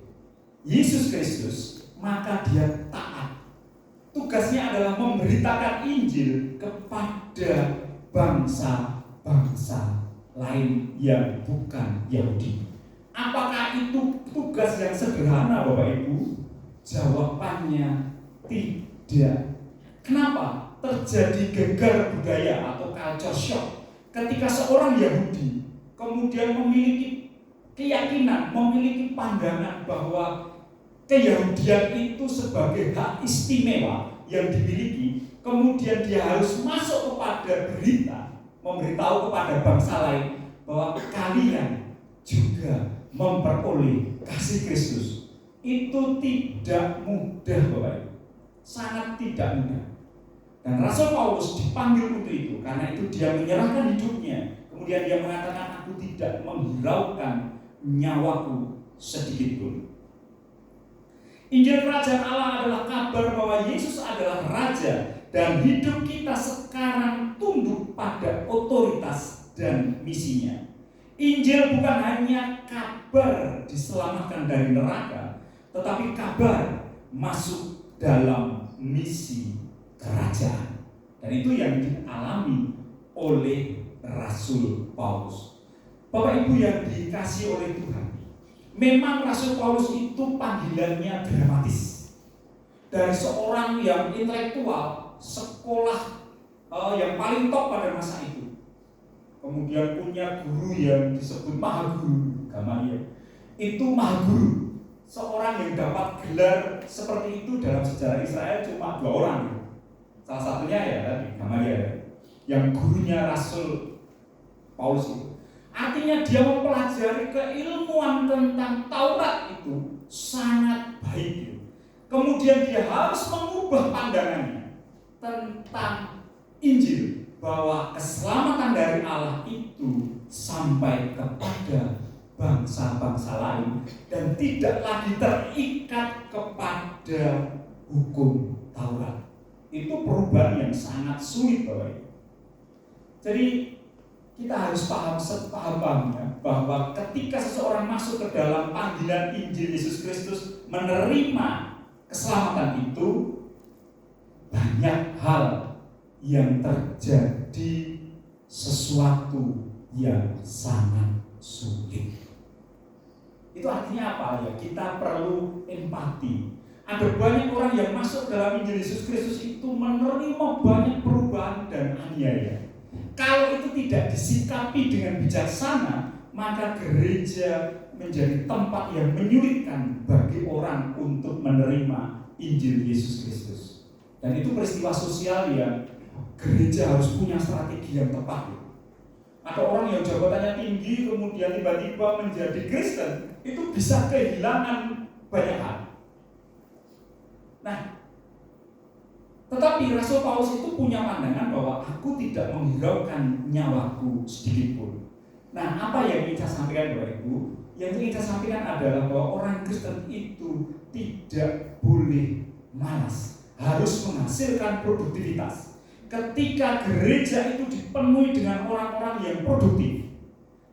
Yesus Kristus, maka dia taat. Tugasnya adalah memberitakan Injil kepada bangsa-bangsa lain yang bukan Yahudi. Apakah itu tugas yang sederhana, Bapak Ibu? Jawabannya tidak. Kenapa? Terjadi gegar budaya atau culture shock ketika seorang Yahudi kemudian memiliki keyakinan, memiliki pandangan bahwa keyahudian itu sebagai hak istimewa yang dimiliki, kemudian dia harus masuk kepada berita, memberitahu kepada bangsa lain bahwa kalian juga memperoleh kasih Kristus. Itu tidak mudah, Bapak Ibu. Sangat tidak mudah. Dan Rasul Paulus dipanggil untuk itu. Karena itu dia menyerahkan hidupnya. Kemudian dia mengatakan, aku tidak menghiraukan nyawaku sedikit pun. Injil Kerajaan Allah adalah kabar bahwa Yesus adalah Raja. Dan hidup kita sekarang tunduk pada otoritas dan misinya. Injil bukan hanya kabar diselamatkan dari neraka, tetapi kabar masuk dalam misi kerajaan. Dan itu yang dialami oleh Rasul Paulus. Bapak Ibu yang dikasihi oleh Tuhan, memang Rasul Paulus itu panggilannya dramatis. Dari seorang yang intelektual, sekolah yang paling top pada masa itu, kemudian punya guru yang disebut Mahaguru, Gamaliel. Itu Mahaguru, seorang yang dapat gelar seperti itu dalam sejarah Israel cuma 2 orang. Salah satunya ya Gamaliel, yang gurunya Rasul Paulus itu. Artinya dia mempelajari keilmuan tentang Taurat itu sangat baik. Kemudian dia harus mengubah pandangannya tentang Injil, bahwa keselamatan dari Allah itu sampai kepada bangsa-bangsa lain dan tidak lagi terikat kepada hukum Taurat. Itu perubahan yang sangat sulit, Bapak Ibu. Jadi kita harus sepaham-pahamnya bahwa ketika seseorang masuk ke dalam panggilan Injil Yesus Kristus, menerima keselamatan itu, banyak hal yang terjadi, sesuatu yang sangat sulit. Itu artinya apa ya? Kita perlu empati. Ada banyak orang yang masuk dalam Injil Yesus Kristus itu menerima banyak perubahan dan aniaya. Kalau itu tidak disikapi dengan bijaksana, maka gereja menjadi tempat yang menyulitkan bagi orang untuk menerima Injil Yesus Kristus. Dan itu peristiwa sosial yang gereja harus punya strategi yang tepat. Ada orang yang jabatannya tinggi kemudian tiba-tiba menjadi Kristen, itu bisa kehilangan banyak hal. Nah, tetapi Rasul Paulus itu punya pandangan bahwa aku tidak menghiraukan nyawaku sedikit pun. Nah, apa yang ingin saya sampaikan Bapak Ibu? Yang ingin saya sampaikan adalah bahwa orang Kristen itu tidak boleh malas, harus menghasilkan produktivitas. Ketika gereja itu dipenuhi dengan orang-orang yang produktif,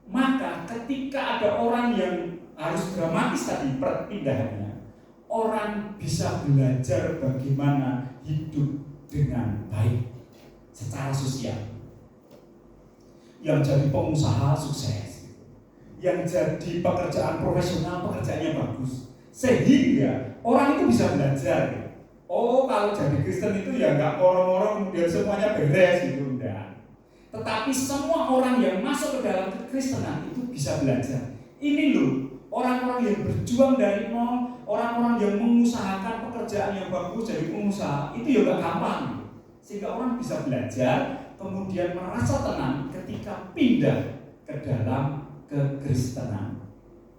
maka ketika ada orang yang harus dramatis tadi perpindahannya, orang bisa belajar bagaimana hidup dengan baik secara sosial. Yang jadi pengusaha sukses, yang jadi pekerjaan profesional pekerjaannya bagus, sehingga orang itu bisa belajar. Oh, kalau jadi Kristen itu ya nggak orang-orang kemudian semuanya beres gitu, enggak. Tetapi semua orang yang masuk ke dalam kekristenan itu bisa belajar. Ini loh, orang-orang yang berjuang dari nol, orang-orang yang mengusahakan pekerjaan yang bagus jadi pengusaha, itu ya nggak gampang. Sehingga orang bisa belajar, kemudian merasa tenang ketika pindah ke dalam kekristenan.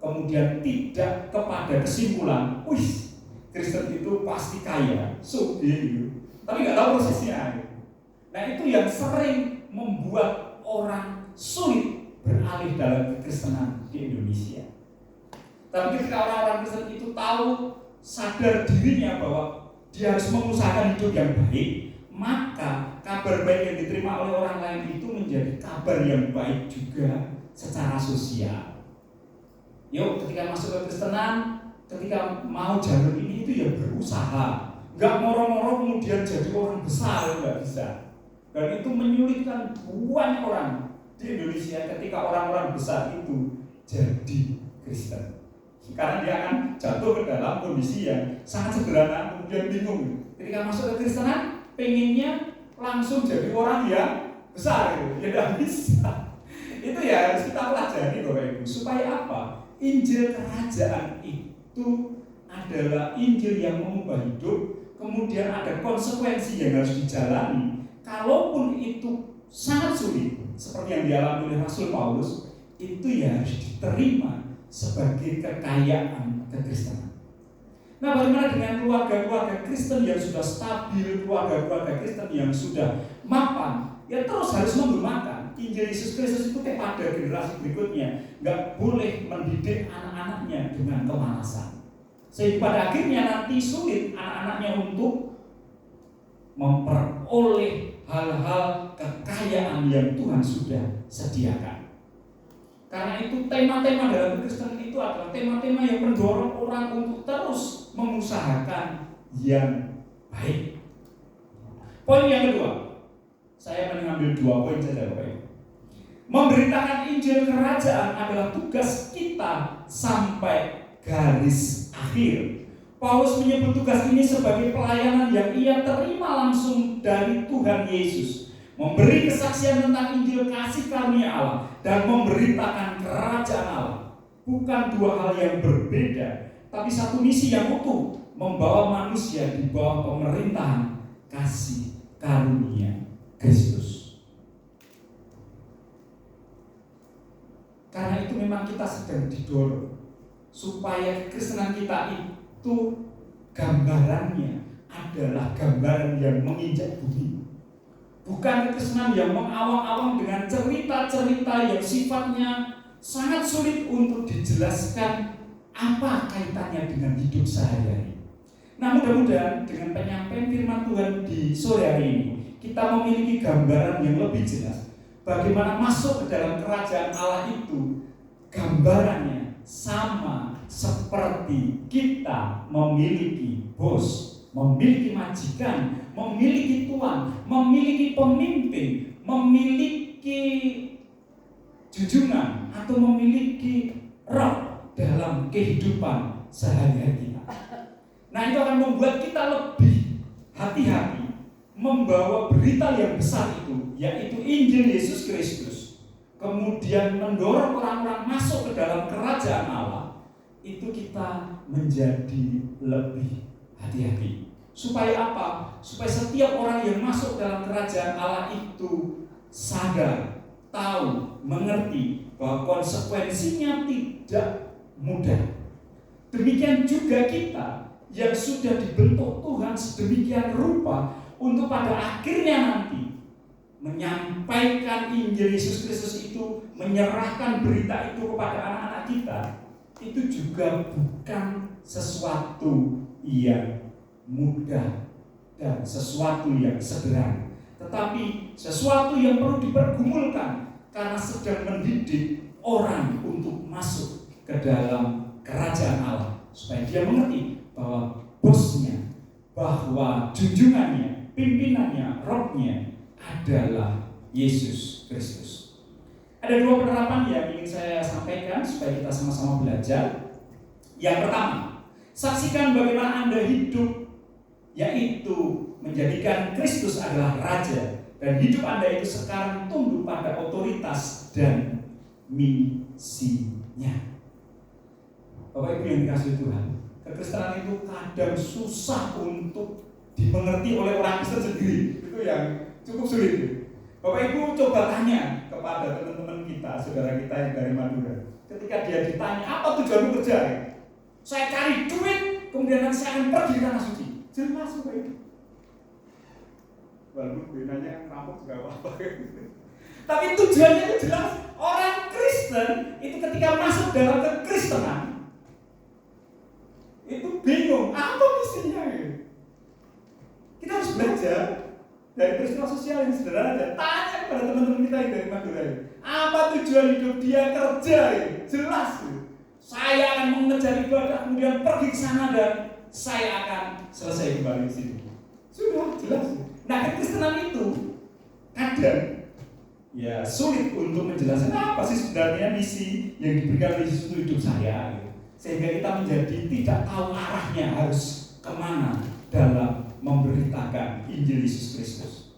Kemudian tidak kepada kesimpulan, wih, Kristen itu pasti kaya, sugih, tapi nggak tahu prosesnya. Nah, itu yang sering membuat orang sulit beralih dalam kekristenan di Indonesia. Tapi ketika orang-orang Kristen itu tahu sadar dirinya bahwa dia harus mengusahakan hidup yang baik, maka kabar baik yang diterima oleh orang lain itu menjadi kabar yang baik juga secara sosial. Yuk, ketika masuk ke Kristenan, ketika mau jalur ini itu ya berusaha, nggak moro-moro kemudian jadi orang besar, nggak bisa. Dan itu menyulitkan banyak orang di Indonesia ketika orang-orang besar itu jadi Kristen, karena dia akan jatuh ke dalam kondisi yang sangat sederhana, kemudian bingung. Ketika masuk ke Kristenan, pengennya langsung jadi orang yang besar, gitu. Ya tidak bisa. Itu ya harus kita pelajari Bapak Ibu. Supaya apa? Injil kerajaan itu adalah Injil yang mengubah hidup, kemudian ada konsekuensi yang harus dijalani. Kalaupun itu sangat sulit, seperti yang dialami oleh Rasul Paulus, itu ya harus diterima sebagai kekayaan kekristenan. Nah, bagaimana dengan keluarga-keluarga Kristen yang sudah stabil, keluarga-keluarga Kristen yang sudah mapan? Ya terus harus menggunakan Injil Yesus Kristus itu kepada generasi berikutnya. Nggak boleh mendidik anak-anaknya dengan kemalasan, sehingga pada akhirnya nanti sulit anak-anaknya untuk memperoleh hal-hal kekayaan yang Tuhan sudah sediakan. Karena itu tema-tema dalam Kristen itu adalah tema-tema yang mendorong orang untuk terus mengusahakan yang baik. Poin yang kedua, saya mengambil 2 poin saja Bapak Ibu. Memberitakan Injil kerajaan adalah tugas kita sampai garis akhir. Paulus menyebut tugas ini sebagai pelayanan yang ia terima langsung dari Tuhan Yesus, memberi kesaksian tentang Injil kasih karunia Allah dan memberitakan kerajaan Allah. Bukan 2 hal yang berbeda, tapi satu misi yang utuh, membawa manusia di bawah pemerintahan kasih karunia Kristus. Karena itu memang kita sedang didorong supaya kekristenan kita itu gambarannya adalah gambaran yang menginjak bumi. Bukan kekristenan yang mengawang-awang dengan cerita-cerita yang sifatnya sangat sulit untuk dijelaskan apa kaitannya dengan hidup sehari-hari. Nah, mudah-mudahan dengan penyampaian firman Tuhan di sore hari ini, kita memiliki gambaran yang lebih jelas bagaimana masuk ke dalam kerajaan Allah itu. Gambarannya sama seperti kita memiliki bos, memiliki majikan, memiliki tuan, memiliki pemimpin, memiliki junjungan atau memiliki roh dalam kehidupan sehari-hari kita. Nah, itu akan membuat kita lebih hati-hati membawa berita yang besar itu, yaitu Injil Yesus Kristus, kemudian mendorong orang-orang masuk ke dalam kerajaan Allah. Itu kita menjadi lebih hati-hati. Supaya apa? Supaya setiap orang yang masuk dalam kerajaan Allah itu sadar, tahu, mengerti bahwa konsekuensinya tidak mudah. Demikian juga kita yang sudah dibentuk Tuhan sedemikian rupa untuk pada akhirnya nanti menyampaikan Injil Yesus Kristus itu, menyerahkan berita itu kepada anak-anak kita, itu juga bukan sesuatu yang mudah dan sesuatu yang sederhana, tetapi sesuatu yang perlu dipergumulkan karena sedang mendidik orang untuk masuk ke dalam kerajaan Allah, supaya dia mengerti bahwa bosnya, bahwa junjungannya, pimpinannya, rohnya adalah Yesus Kristus. Ada 2 penerapan yang ingin saya sampaikan supaya kita sama-sama belajar. Yang pertama, saksikan bagaimana Anda hidup, yaitu menjadikan Kristus adalah Raja, dan hidup Anda itu sekarang tunduk pada otoritas dan misinya. Bapak Ibu yang dikasihi Tuhan, kekristenan itu kadang susah untuk dimengerti oleh orang Kristen sendiri. Itu yang cukup sulit. Bapak Ibu coba tanya kepada teman-teman kita, saudara kita yang dari Madura. Ketika dia ditanya, apa tujuanmu kerja? Saya cari duit, kemudian nanti saya akan pergi ke tanah suci. Jelas Bapak Ibu. Walaupun gue nanya rampok juga apa-apa. Tapi tujuannya itu jelas. Orang Kristen itu ketika masuk dalam kekristenan, itu bingung, apa misinya? Kita harus belajar dari peristiwa sosial yang sederhana aja. Tanya kepada teman-teman kita yang dari Madura, apa tujuan hidup dia kerja? Jelas. Saya akan mengejar ibadah, kemudian pergi ke sana dan saya akan selesai kembali di sini. Sudah jelas. Nah, kekristenan itu kadang ya sulit untuk menjelaskan apa sih sebenarnya misi yang diberikan oleh Yesus untuk hidup saya, sehingga kita menjadi tidak tahu arahnya harus kemana dalam memberitakan Injil Yesus Kristus.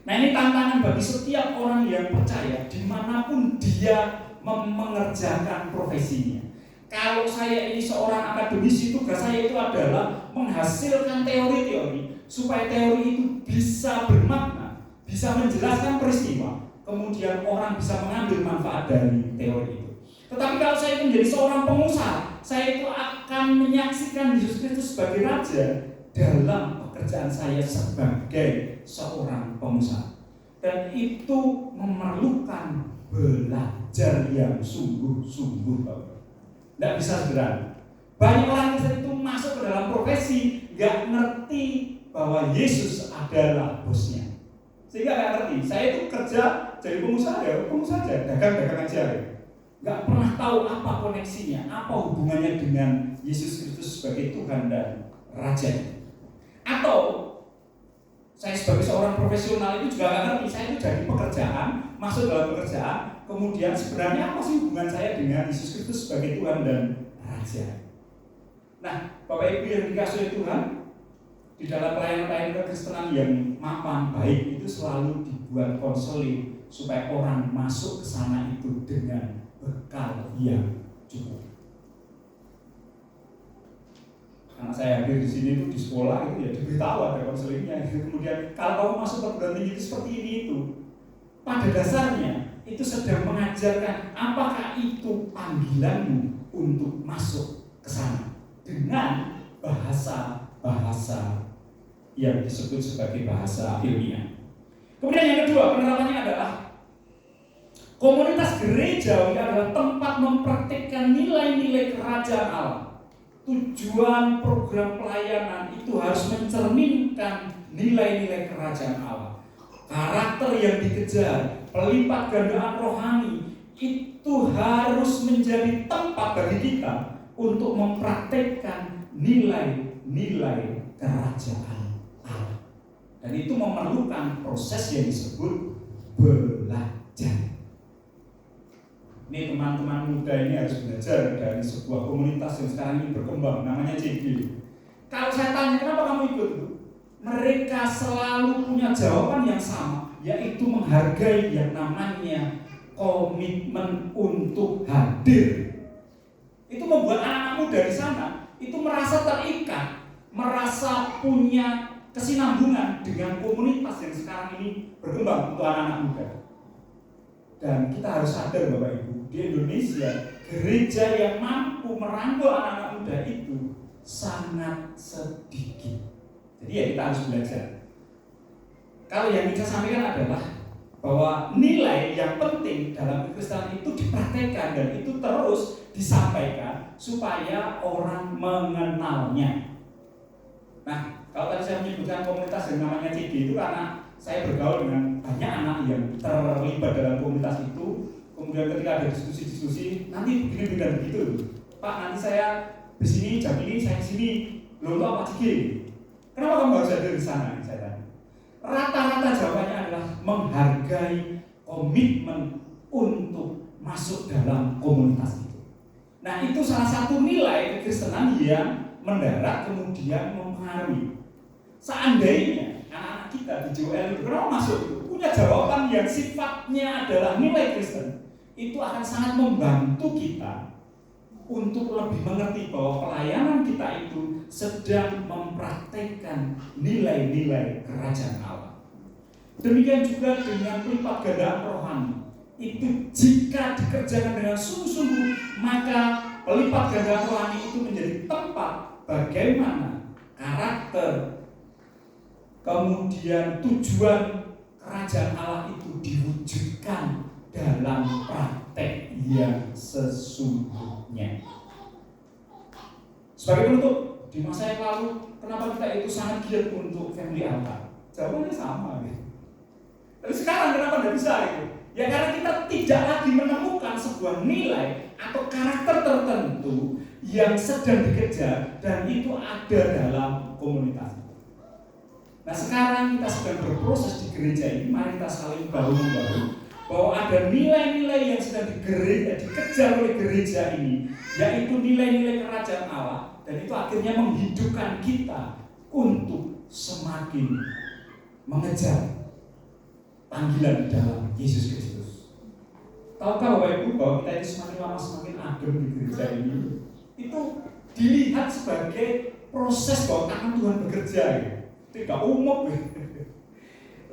Nah, ini tantangan bagi setiap orang yang percaya dimanapun dia mengerjakan profesinya. Kalau saya ini seorang akademisi, tugas saya itu adalah menghasilkan teori-teori supaya teori itu bisa bermakna, bisa menjelaskan peristiwa, kemudian orang bisa mengambil manfaat dari teori itu. Tetapi kalau saya itu menjadi seorang pengusaha, saya itu akan menyaksikan Yesus Kristus sebagai Raja dalam pekerjaan saya sebagai seorang pengusaha. Dan itu memerlukan belajar yang sungguh-sungguh, Bapak. Tidak bisa sederhana. Banyak orang Kristen itu masuk ke dalam profesi nggak ngerti bahwa Yesus adalah bosnya, sehingga nggak ngerti. Saya itu kerja jadi pengusaha aja, dagang aja ya. Nggak pernah tahu apa koneksinya, apa hubungannya dengan Yesus Kristus sebagai Tuhan dan Raja. Atau saya sebagai seorang profesional itu juga nggak ngerti. Saya itu jadi pekerjaan, masuk dalam pekerjaan, kemudian sebenarnya apa sih hubungan saya dengan Yesus Kristus sebagai Tuhan dan Raja? Nah, Bapak Ibu yang dikasihi Tuhan, di dalam pelayanan kekristenan yang mapan baik itu selalu dibuat konseling supaya orang masuk ke sana itu dengan bekal yang cukup. Karena saya hadir di sini itu di sekolah itu ya diberitahu ada konselingnya. Kemudian kalau kamu masuk perguruan tinggi itu seperti ini itu, pada dasarnya itu sedang mengajarkan apakah itu panggilanmu untuk masuk ke sana dengan bahasa yang disebut sebagai bahasa ilmiah. Kemudian yang kedua, penerapannya adalah komunitas gerejawi adalah tempat mempraktikkan nilai-nilai kerajaan Allah. Tujuan program pelayanan itu harus mencerminkan nilai-nilai kerajaan Allah. Karakter yang dikejar, pelipat gandaan rohani, itu harus menjadi tempat bagi kita untuk mempraktikkan nilai-nilai kerajaan Allah. Dan itu memerlukan proses yang disebut belajar. Ini teman-teman muda ini harus belajar dari sebuah komunitas yang sekarang ini berkembang, namanya CG. Kalau saya tanya kenapa kamu ikut itu, mereka selalu punya jawaban yang sama, yaitu menghargai yang namanya komitmen untuk hadir. Itu membuat anak-anak muda di sana itu merasa terikat, merasa punya kesinambungan dengan komunitas yang sekarang ini berkembang untuk anak-anak muda. Dan kita harus sadar Bapak Ibu, di Indonesia gereja yang mampu merangkul anak-anak muda itu sangat sedikit. Jadi ya kita harus belajar. Kalau yang kita sampaikan adalah bahwa nilai yang penting dalam kekristenan itu dipraktekkan dan itu terus disampaikan supaya orang mengenalnya. Nah, kalau tadi saya menyebutkan komunitas yang namanya CG itu karena saya bergaul dengan banyak anak yang terlibat dalam komunitas itu. Kemudian ketika ada diskusi-diskusi, nanti begini dan begitu, Pak, nanti saya di sini jam ini, saya di sini, lo apa CG? Kenapa kamu harus ada di sana? Saya tanya. Rata-rata jawabannya adalah menghargai komitmen untuk masuk dalam komunitas itu. Nah, itu salah satu nilai kekristenan yang mendarat kemudian mempengaruhi. Seandainya anak-anak kita di JOL itu kenapa masuk itu punya jawaban yang sifatnya adalah nilai Kristen, itu akan sangat membantu kita untuk lebih mengerti bahwa pelayanan kita itu sedang mempraktekkan nilai-nilai kerajaan Allah. Demikian juga dengan pelipat gandaan rohani. Itu jika dikerjakan dengan sungguh-sungguh, maka pelipat gandaan rohani itu menjadi tempat bagaimana karakter, kemudian tujuan kerajaan Allah itu diwujudkan dalam praktek yang sesungguhnya. Sebagai penutup, di masa yang lalu, kenapa kita itu sangat giat untuk family altar? Jawabannya sama gitu. Tapi sekarang kenapa tidak bisa itu? Ya karena kita tidak lagi menemukan sebuah nilai atau karakter tertentu yang sedang dikejar dan itu ada dalam komunitas. Nah sekarang kita sedang berproses di gereja ini, mari kita saling bahu-membahu bahwa ada nilai-nilai yang sedang dikejar oleh gereja ini, yaitu nilai-nilai kerajaan Allah, dan itu akhirnya menghidupkan kita untuk semakin mengejar panggilan dalam Yesus Kristus. Tahukah Bapak Ibu bahwa kita ini semakin lama semakin adem di gereja ini? Itu dilihat sebagai proses bahwa tangan Tuhan bekerja ya. Tidak umum ya.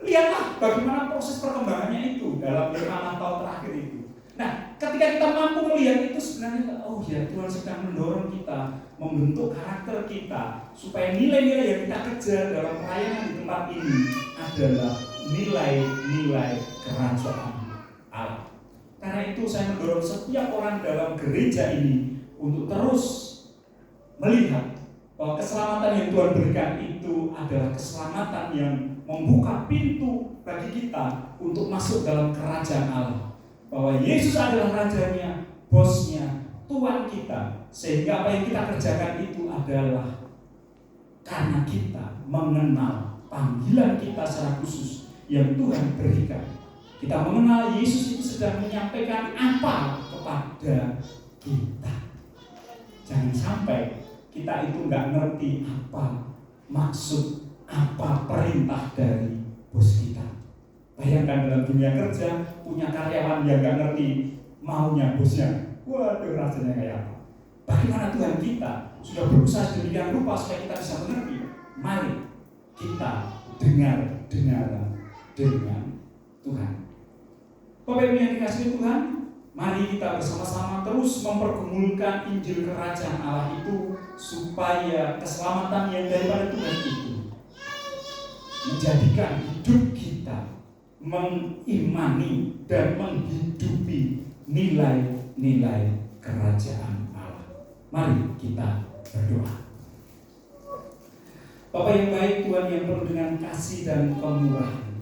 Lihatlah bagaimana proses perkembangannya itu dalam 5 tahun terakhir itu. Nah, ketika kita mampu melihat itu sebenarnya, oh ya Tuhan sedang mendorong kita, membentuk karakter kita, supaya nilai-nilai yang kita kejar dalam pelayanan di tempat ini adalah nilai-nilai kerajaan Allah. Karena itu saya mendorong setiap orang dalam gereja ini untuk terus melihat bahwa keselamatan yang Tuhan berikan itu adalah keselamatan yang membuka pintu bagi kita untuk masuk dalam kerajaan Allah. Bahwa Yesus adalah rajanya, bosnya, Tuhan kita. Sehingga apa yang kita kerjakan itu adalah karena kita mengenal panggilan kita secara khusus yang Tuhan berikan. Kita mengenal Yesus itu sedang menyampaikan apa kepada kita. Jangan sampai kita itu nggak ngerti apa maksud, apa perintah dari bos kita. Bayangkan dalam dunia kerja punya karyawan yang nggak ngerti maunya bosnya. Waduh, rasanya kayak apa? Bagaimana Tuhan kita sudah berusaha sedemikian rupa supaya kita bisa mengerti. Mari kita dengar dengan Tuhan. Bapak Ibu yang dikasihi Tuhan, mari kita bersama-sama terus mempergumulkan Injil Kerajaan Allah itu supaya keselamatan yang daripada Tuhan itu menjadikan hidup kita mengimani dan menghidupi nilai-nilai kerajaan Allah. Mari kita berdoa. Bapa yang baik, Tuhan yang penuh dengan kasih dan kemurahan,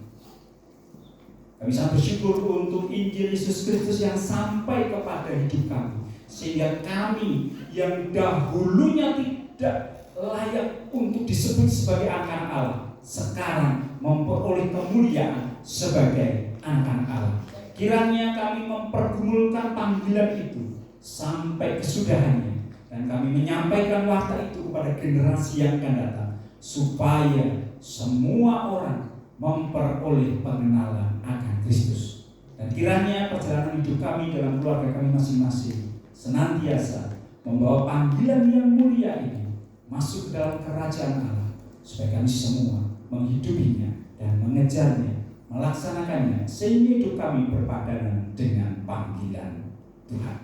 kami sangat bersyukur untuk Injil Yesus Kristus yang sampai kepada hidup kami, sehingga kami yang dahulunya tidak layak untuk disebut sebagai anak-anak Allah, sekarang memperoleh kemuliaan sebagai anak-anak Allah. Kiranya kami mempergumulkan panggilan itu sampai kesudahannya, dan kami menyampaikan warta itu kepada generasi yang akan datang, supaya semua orang memperoleh pengenalan akan Kristus. Dan kiranya perjalanan hidup kami dalam keluarga kami masing-masing senantiasa membawa panggilan yang mulia ini masuk ke dalam kerajaan Allah, supaya kami semua menghidupinya dan mengejarnya, melaksanakannya, sehingga hidup kami berpadanan dengan panggilan Tuhan.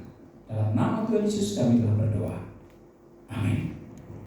Dalam nama Tuhan Yesus kami telah berdoa. Amin.